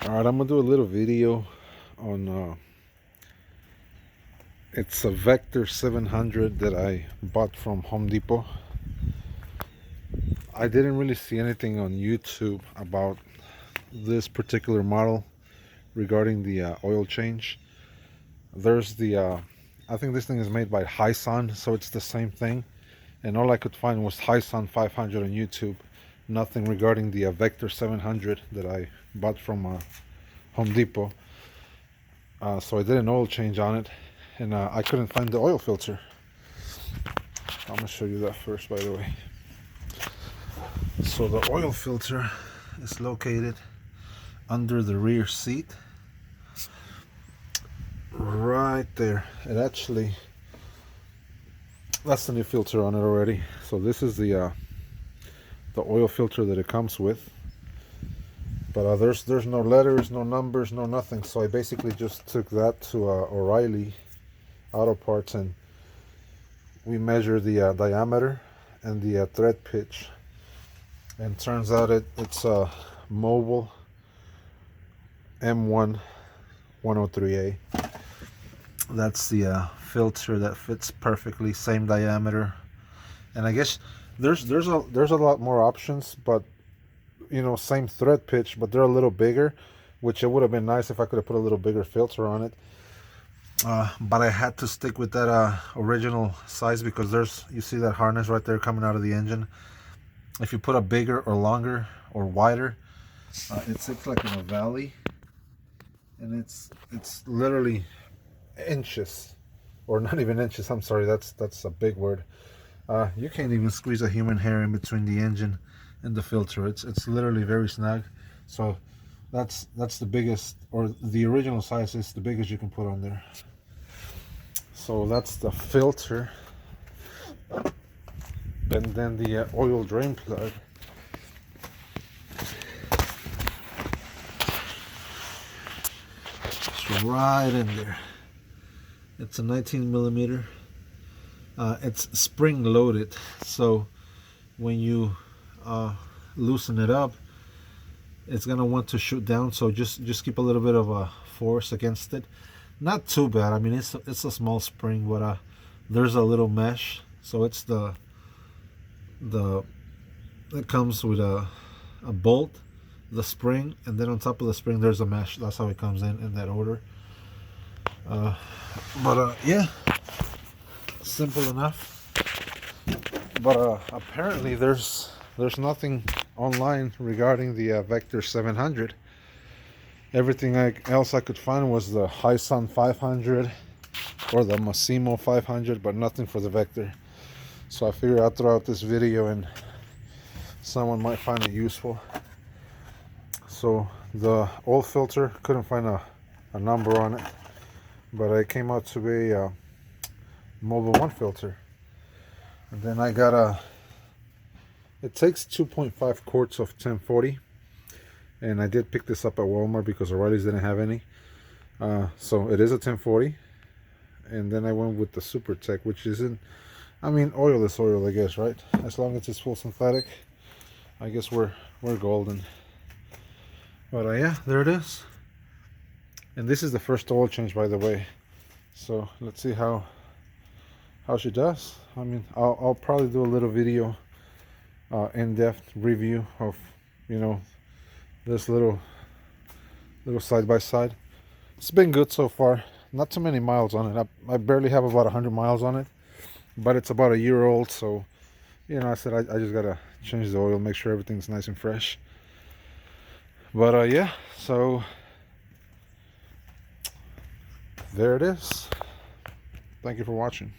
Alright, I'm gonna do a little video on it's a Vector 700 that I bought from Home Depot. I didn't really see anything on YouTube about this particular model regarding the oil change. There's I think this thing is made by Hisun, so it's the same thing, and all I could find was Hisun 500 on YouTube. Nothing regarding the Vector 700 that I bought from Home Depot. So I did an oil change on it, and I couldn't find the oil filter. I'm gonna show you that first, by the way. So the oil filter is located under the rear seat, right there. It actually, that's the new filter on it already. So this is the oil filter that it comes with. But there's no letters, no numbers, no nothing. So I basically just took that to O'Reilly Auto Parts, and we measure the diameter and the thread pitch. And turns out it's a Mobile M1 103A. That's the filter that fits perfectly, same diameter. And I guess there's a lot more options, but you know, same thread pitch, but they're a little bigger, which it would have been nice if I could have put a little bigger filter on it. But I had to stick with that original size because you see that harness right there coming out of the engine. If you put a bigger or longer or wider, it sits like in a valley, and it's literally inches, or not even inches. I'm sorry, that's a big word. You can't even squeeze a human hair in between the engine and the filter. It's literally very snug. So that's the biggest, or the original size is the biggest you can put on there. So that's the filter, and then the oil drain plug. It's right in there. It's a 19 millimeter. It's spring loaded, so when you loosen it up, it's gonna want to shoot down. So just keep a little bit of a force against it. Not too bad. I mean, it's a small spring, but there's a little mesh. So it's it comes with a bolt, the spring, and then on top of the spring there's a mesh. That's how it comes in that order. Yeah, simple enough. But apparently there's nothing online regarding the Vector 700. Everything else I could find was the Hisun 500 or the Massimo 500, but nothing for the Vector. So I figured I'd throw out this video and someone might find it useful. So the oil filter, couldn't find a number on it, but it came out to be a Mobile 1 filter. And then I got it takes 2.5 quarts of 1040, and I did pick this up at Walmart because O'Reilly's didn't have any. So it is a 1040, and then I went with the Super Tech, which isn't, I mean, oil is oil, I guess, right? As long as it's full synthetic, I guess we're golden. But yeah, there it is. And this is the first oil change, by the way. So let's see how she does. I mean, I'll probably do a little video, in-depth review of, you know, this little side by side. It's been good so far. Not too many miles on it. I barely have about 100 miles on it, but it's about a year old. So, you know, I said I just gotta change the oil, make sure everything's nice and fresh. But yeah, so there it is. Thank you for watching.